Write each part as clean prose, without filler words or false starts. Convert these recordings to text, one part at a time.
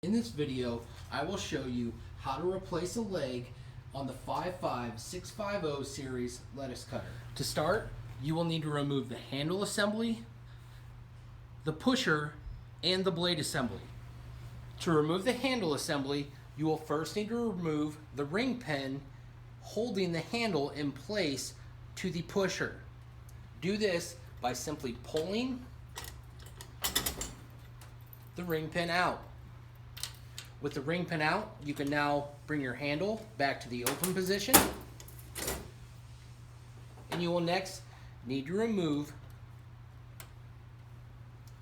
In this video, I will show you how to replace a leg on the 55650 series lettuce cutter. To start, you will need to remove the handle assembly, the pusher, and the blade assembly. To remove the handle assembly, you will first need to remove the ring pin holding the handle in place to the pusher. Do this by simply pulling the ring pin out. With the ring pin out, you can now bring your handle back to the open position, and you will next need to remove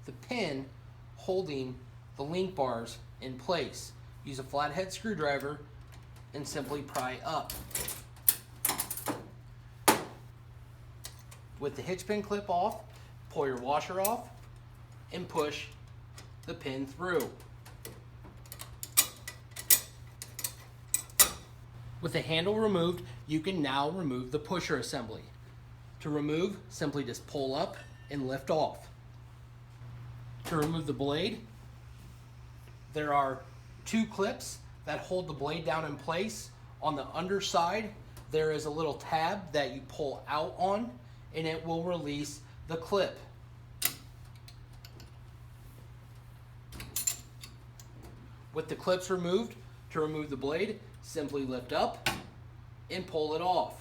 the pin holding the link bars in place. Use a flathead screwdriver and simply pry up. With the hitch pin clip off, pull your washer off and push the pin through. With the handle removed, you can now remove the pusher assembly. To remove, simply just pull up and lift off. To remove the blade, there are two clips that hold the blade down in place. On the underside, there is a little tab that you pull out on, and it will release the clip. With the clips removed, to remove the blade, simply lift up and pull it off.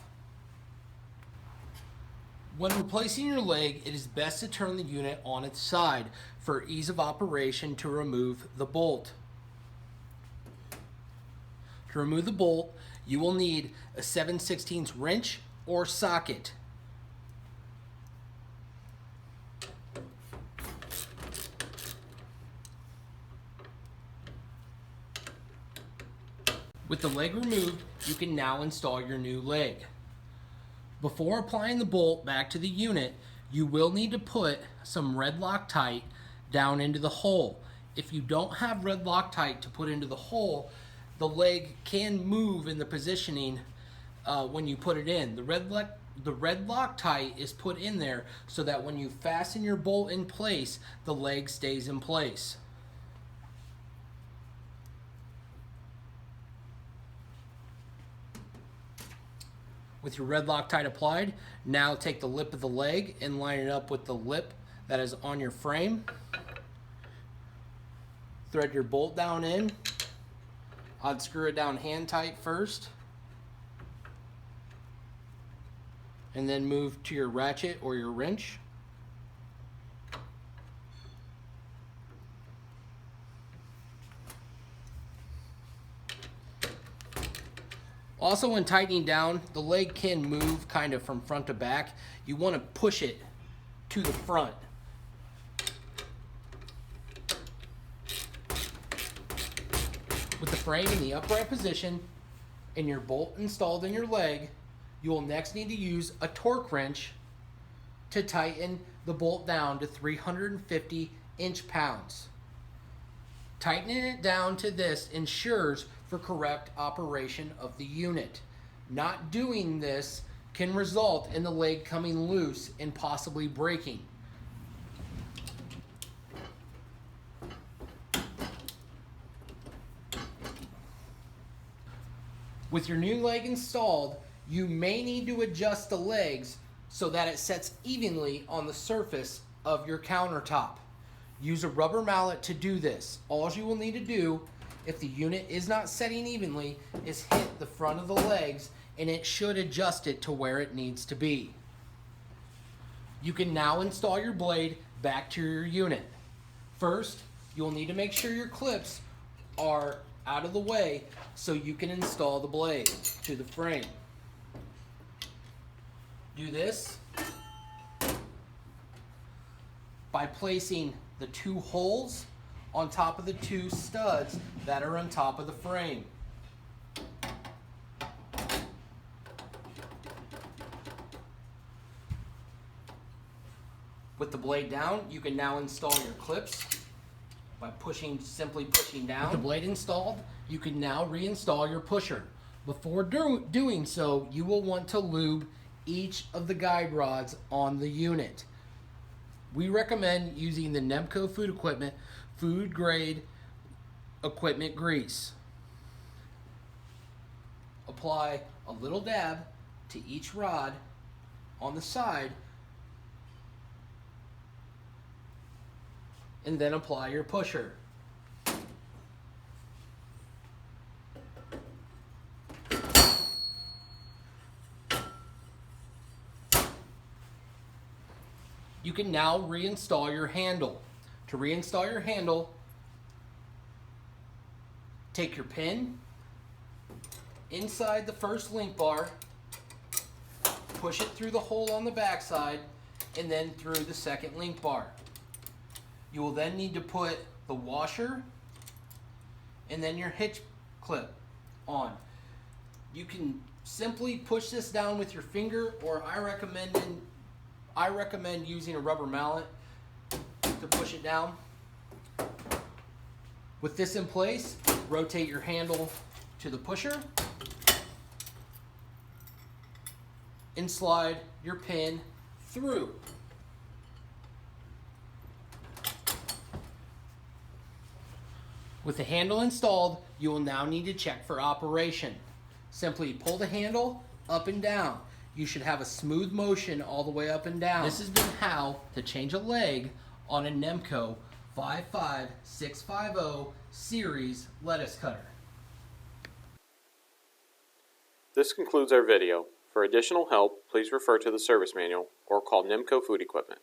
When replacing your leg, it is best to turn the unit on its side for ease of operation to remove the bolt. To remove the bolt, you will need a 7/16 wrench or socket. With the leg removed, you can now install your new leg. Before applying the bolt back to the unit, you will need to put some red Loctite down into the hole. If you don't have red Loctite to put into the hole, the leg can move in the positioning when you put it in. The red Loctite is put in there so that when you fasten your bolt in place, the leg stays in place. With your red Loctite applied, now take the lip of the leg and line it up with the lip that is on your frame. Thread your bolt down in. I'd screw it down hand tight first, and then move to your ratchet or your wrench. Also, when tightening down, the leg can move kind of from front to back. You want to push it to the front. With the frame in the upright position and your bolt installed in your leg, you will next need to use a torque wrench to tighten the bolt down to 350 inch-pounds. Tightening it down to this ensures for correct operation of the unit. Not doing this can result in the leg coming loose and possibly breaking. With your new leg installed, you may need to adjust the legs so that it sets evenly on the surface of your countertop. Use a rubber mallet to do this. All you will need to do, if the unit is not setting evenly, is hit the front of the legs and it should adjust it to where it needs to be. You can now install your blade back to your unit. First, you'll need to make sure your clips are out of the way so you can install the blade to the frame. Do this by placing the two holes on top of the two studs that are on top of the frame. With the blade down, you can now install your clips by simply pushing down. With the blade installed, you can now reinstall your pusher. Before doing so, you will want to lube each of the guide rods on the unit. We recommend using the Nemco Food Equipment food grade equipment grease. Apply a little dab to each rod on the side, and then apply your pusher. You can now reinstall your handle. To reinstall your handle, take your pin inside the first link bar, push it through the hole on the backside, and then through the second link bar. You will then need to put the washer and then your hitch clip on. You can simply push this down with your finger, or I recommend using a rubber mallet to push it down. With this in place, rotate your handle to the pusher and slide your pin through. With the handle installed, you will now need to check for operation. Simply pull the handle up and down. You should have a smooth motion all the way up and down. This has been how to change a leg on a Nemco 55650 series lettuce cutter. This concludes our video. For additional help, please refer to the service manual or call Nemco Food Equipment.